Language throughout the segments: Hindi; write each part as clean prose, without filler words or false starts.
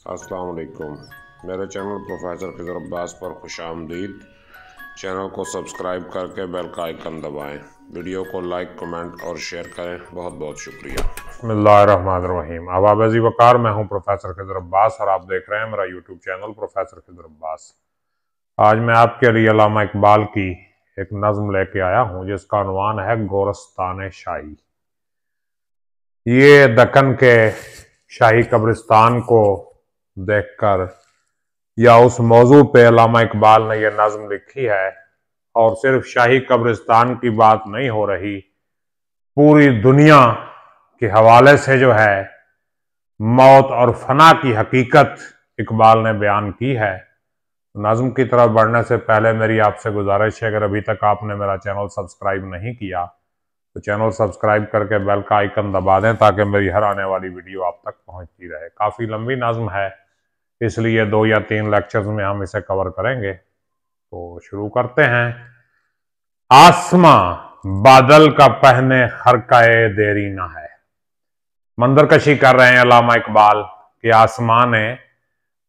अस्सलाम वालेकुम। मेरे चैनल प्रोफेसर खिज़र अब्बास पर खुशामदीद। चैनल को सब्सक्राइब करके बेल का आइकन दबाएं। वीडियो को लाइक, कमेंट और शेयर करें। बहुत बहुत शुक्रिया। बिस्मिल्लाहिर्रहमानिर्रहीम। आवाज़ी वकार, मैं हूं प्रोफेसर खिज़र अब्बास और आप देख रहे हैं मेरा YouTube channel professor Khizar Abbas. आज मैं आपके लिए अल्लामा इकबाल की एक नज़्म लेके आया हूं जिसका उन्वान है गोरस्तान शाही। ये दक्कन के शाही कब्रिस्तान को देखकर या उस मौजू पे अल्लामा इकबाल ने यह नज़्म लिखी है। और सिर्फ शाही कब्रिस्तान की बात नहीं हो रही, पूरी दुनिया के हवाले से जो है मौत और फना की हकीकत इकबाल ने बयान की है। नज़्म की तरफ बढ़ने से पहले मेरी आपसे गुजारिश है, अगर अभी तक आपने मेरा चैनल सब्सक्राइब नहीं किया तो चैनल सब्सक्राइब करके बेल का आइकन दबा दें ताकि मेरी हर आने वाली वीडियो आप तक पहुंचती रहे। काफ़ी लंबी नज़्म है, इसलिए 2 या 3 लेक्चर्स में हम इसे कवर करेंगे। तो शुरू करते हैं। आसमां बादल का पहने खरकाए देरी ना है। मंजरकशी कर रहे हैं अल्लामा इकबाल कि आसमां ने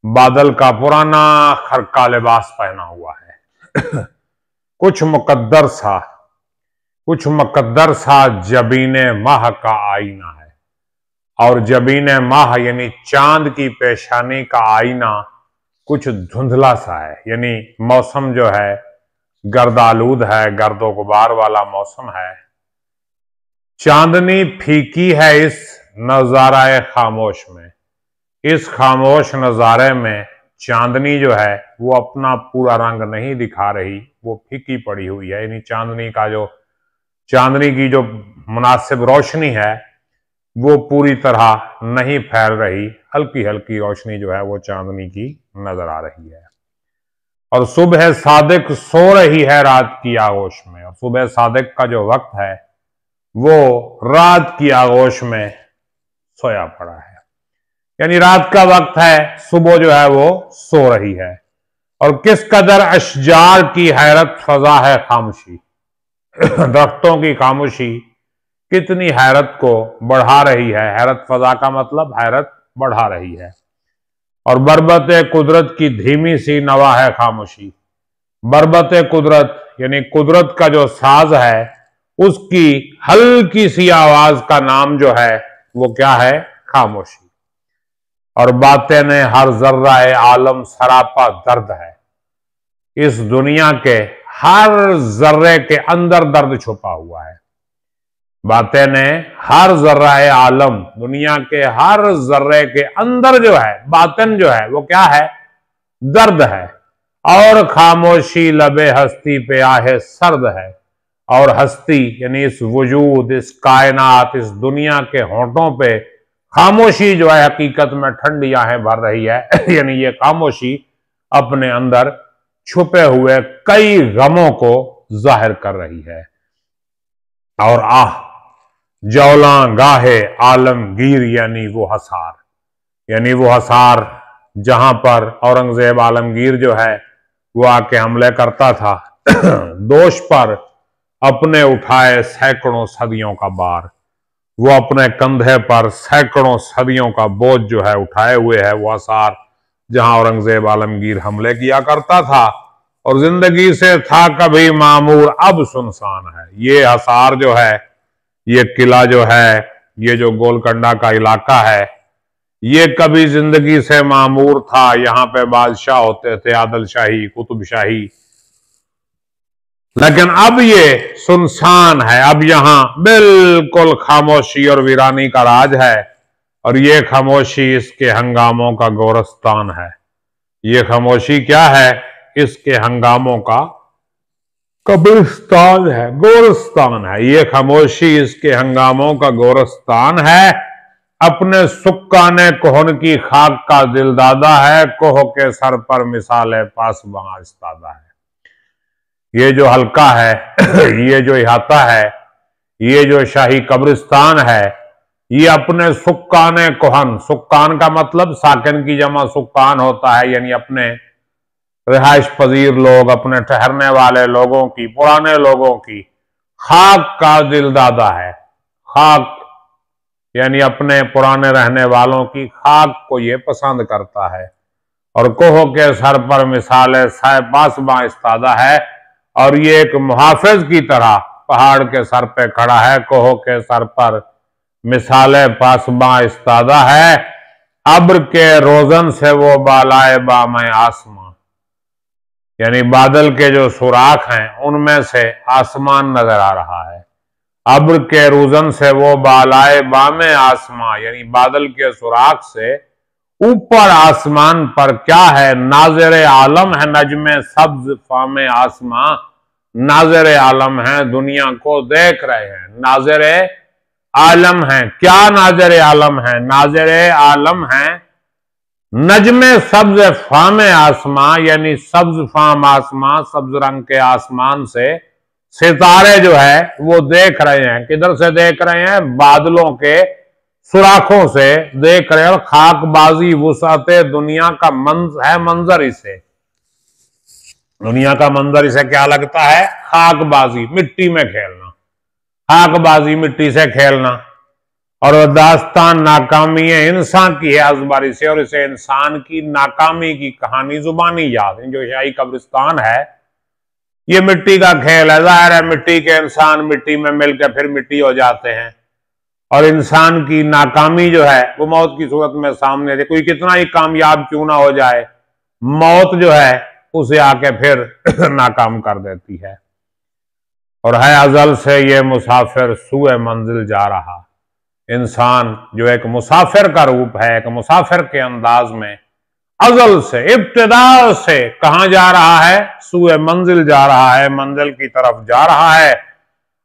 बादल का पुराना खरका लिबास पहना हुआ है। कुछ मुकद्दर सा जबीने माह का आईना है। और जबीने माह यानी चांद की पेशानी का आईना कुछ धुंधला सा है, यानी मौसम जो है गर्दालूद है, गर्दो गुबार वाला मौसम है। चांदनी फीकी है इस नजारा खामोश में। इस खामोश नजारे में चांदनी जो है वो अपना पूरा रंग नहीं दिखा रही, वो फीकी पड़ी हुई है। यानी चांदनी की जो मुनासिब रोशनी है वो पूरी तरह नहीं फैल रही, हल्की हल्की रोशनी जो है वो चांदनी की नजर आ रही है। और सुबह सादिक सो रही है रात की आगोश में। और सुबह सादिक का जो वक्त है वो रात की आगोश में सोया पड़ा है, यानी रात का वक्त है, सुबह जो है वो सो रही है। और किस कदर अशजार की हैरत फजा है खामोशी। दरख्तों की खामोशी कितनी हैरत को बढ़ा रही है। हैरत फजा का मतलब हैरत बढ़ा रही है। और बरबत कुदरत की धीमी सी नवा है खामोशी। बरबत कुदरत यानी कुदरत का जो साज है उसकी हल्की सी आवाज का नाम जो है वो क्या है? खामोशी। और बातें ने हर जर्राए आलम सरापा दर्द है। इस दुनिया के हर जर्रे के अंदर दर्द छुपा हुआ है। बातें ने हर जर्राए आलम, दुनिया के हर जर्रे के अंदर जो है बातन जो है वो क्या है? दर्द है। और खामोशी लबे हस्ती पे आहे सर्द है। और हस्ती यानी इस वजूद, इस कायनात, इस दुनिया के होंठों पे खामोशी जो है हकीकत में ठंडी आहें भर रही है। यानी ये खामोशी अपने अंदर छुपे हुए कई गमों को जाहिर कर रही है। और जौला गाहे आलमगीर यानी वो हसार जहां पर औरंगजेब आलमगीर जो है वो आके हमले करता था। दोष पर अपने उठाए सैकड़ों सदियों का बार। वो अपने कंधे पर सैकड़ों सदियों का बोझ जो है उठाए हुए है। वो हसार जहां औरंगजेब आलमगीर हमले किया करता था और जिंदगी से था कभी मामूर अब सुनसान है। ये हसार जो है, ये किला जो है, ये जो गोलकंडा का इलाका है, ये कभी जिंदगी से मामूर था। यहाँ पे बादशाह होते थे, आदिल शाही, कुतुब शाही, लेकिन अब ये सुनसान है। अब यहाँ बिल्कुल खामोशी और वीरानी का राज है। और ये खामोशी इसके हंगामों का गोरस्तान है। ये खामोशी क्या है? इसके हंगामों का कब्रिस्तान है, गोरस्तान है। ये खामोशी इसके हंगामों का गोरस्तान है। अपने सुक्काने कोहन की खाक का दिलदादा है। कोह के सर पर मिसाले पासबां इस्तादा है। ये जो हल्का है, ये जो इहाता है, ये जो शाही कब्रिस्तान है, ये अपने सुक्काने कोहन, सुक्कान का मतलब साकिन की जमा सुक्कान होता है, यानी अपने रिहाइश पजीर लोग, अपने ठहरने वाले लोगों की, पुराने लोगों की खाक का दिलदादा है। खाक यानी अपने पुराने रहने वालों की खाक को ये पसंद करता है। और कोह के सर पर मिसाल पासबां इस्तादा है, और ये एक मुहाफिज की तरह पहाड़ के सर पे खड़ा है। कोह के सर पर मिसाल पासबां इस्तादा है, अब्र के रोजन से वो बालाए बामे आसमां, यानी बादल के जो सुराख हैं उनमें से आसमान नजर आ रहा है। अब्र के रोजन से वो बालाए बामे आसमां, यानी बादल के सुराख से ऊपर आसमान पर क्या है, नाज़िर आलम है नजमे सब्ज फामे आसमां, नाज़िर आलम है, दुनिया को देख रहे हैं, नाज़िर आलम है। क्या नाज़िर आलम है? नाज़िर आलम है नजमे सब्ज फामे आसमां, यानी सब्ज फाम आसमां, सब्ज रंग के आसमान से सितारे जो है वो देख रहे हैं। किधर से देख रहे हैं? बादलों के सुराखों से देख रहे हैं। और खाकबाजी वुसाते दुनिया का मंजर इसे, दुनिया का मंजर इसे क्या लगता है? खाकबाजी, मिट्टी में खेलना, खाकबाजी, मिट्टी से खेलना। और दास्तान नाकामी इंसान की है अजबारी से, और इसे इंसान की नाकामी की कहानी जुबानी याद है। जो शाही कब्रिस्तान है ये मिट्टी का खेल है। जाहिर है मिट्टी के इंसान मिट्टी में मिलकर फिर मिट्टी हो जाते हैं, और इंसान की नाकामी जो है वो मौत की सूरत में सामने दे। कोई कितना ही कामयाब क्यों ना हो जाए, मौत जो है उसे आके फिर नाकाम कर देती है। और है अजल से ये मुसाफिर सुए मंजिल जा रहा, इंसान जो एक मुसाफिर का रूप है, एक मुसाफिर के अंदाज में अजल से, इब्तिदा से कहां जा रहा है? सुए मंजिल जा रहा है, मंजिल की तरफ जा रहा है।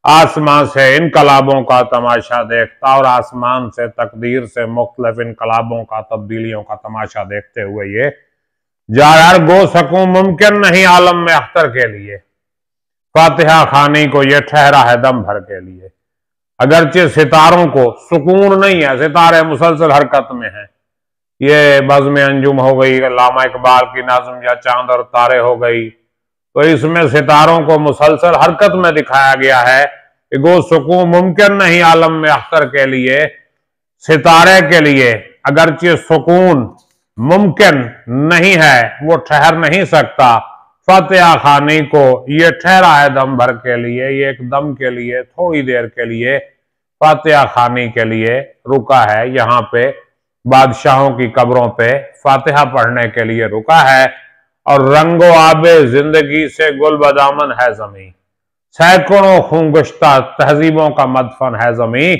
आसमान से इनकलाबों का तमाशा देखता, और आसमान से तकदीर से मुख्तलिफ इनकलाबों का, तब्दीलियों का तमाशा देखते हुए ये जा यार। गो सकूं मुमकिन नहीं आलम में अख्तर के लिए, फातिहा खानी को ये ठहरा है दम भर के लिए। अगरचे सितारों को सुकून नहीं है, सितारे मुसलसल हरकत में हैं। ये बज़्म अंजुम हो गई, अल्लामा इकबाल की नाज़्म या चांद और तारे हो गई, तो इसमें सितारों को मुसलसल हरकत में दिखाया गया है कि गो सुकून मुमकिन नहीं आलम में अख्तर के लिए, सितारे के लिए अगरचे सुकून मुमकिन नहीं है, वो ठहर नहीं सकता। फातिहा खानी को ये ठहरा है दम भर के लिए, ये एक दम के लिए, थोड़ी देर के लिए फातिहा खानी के लिए रुका है। यहाँ पे बादशाहों की कब्रों पे फातिहा पढ़ने के लिए रुका है। और रंगो आबे जिंदगी से गुल बदामन है जमी, सैकड़ों खूंगुश्ता तहजीबों का मदफन है जमी,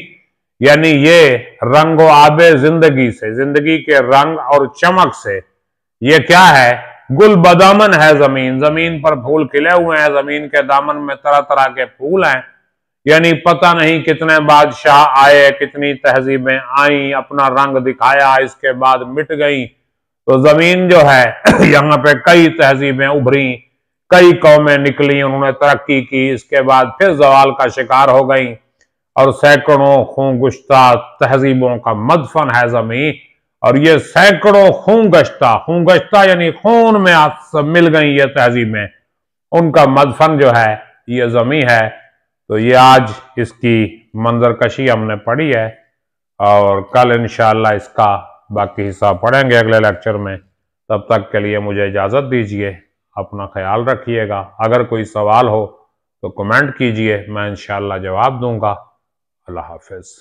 यानी ये रंगो आबे जिंदगी से, जिंदगी के रंग और चमक से ये क्या है? गुल बदामन है जमीन, जमीन पर फूल खिले हुए हैं, जमीन के दामन में तरह तरह के फूल हैं। यानी पता नहीं कितने बादशाह आए, कितनी तहजीबें आई, अपना रंग दिखाया, इसके बाद मिट गई। तो जमीन जो है यहाँ पे कई तहजीबें उभरी, कई कौमें निकली, उन्होंने तरक्की की, इसके बाद फिर जवाल का शिकार हो गई। और सैकड़ों खूंगुश्ता तहजीबों का मदफन है जमीन, और ये सैकड़ों खूंगश्ता यानी खून में सब मिल गई ये तहजीबें, उनका मदफन जो है ये जमी है। तो ये आज इसकी मंजरकशी हमने पढ़ी है, और कल इंशाअल्लाह इसका बाकी हिस्सा पढ़ेंगे अगले लेक्चर में। तब तक के लिए मुझे इजाज़त दीजिए, अपना ख्याल रखिएगा। अगर कोई सवाल हो तो कमेंट कीजिए, मैं इंशाअल्लाह जवाब दूंगा। अल्लाह हाफिज़।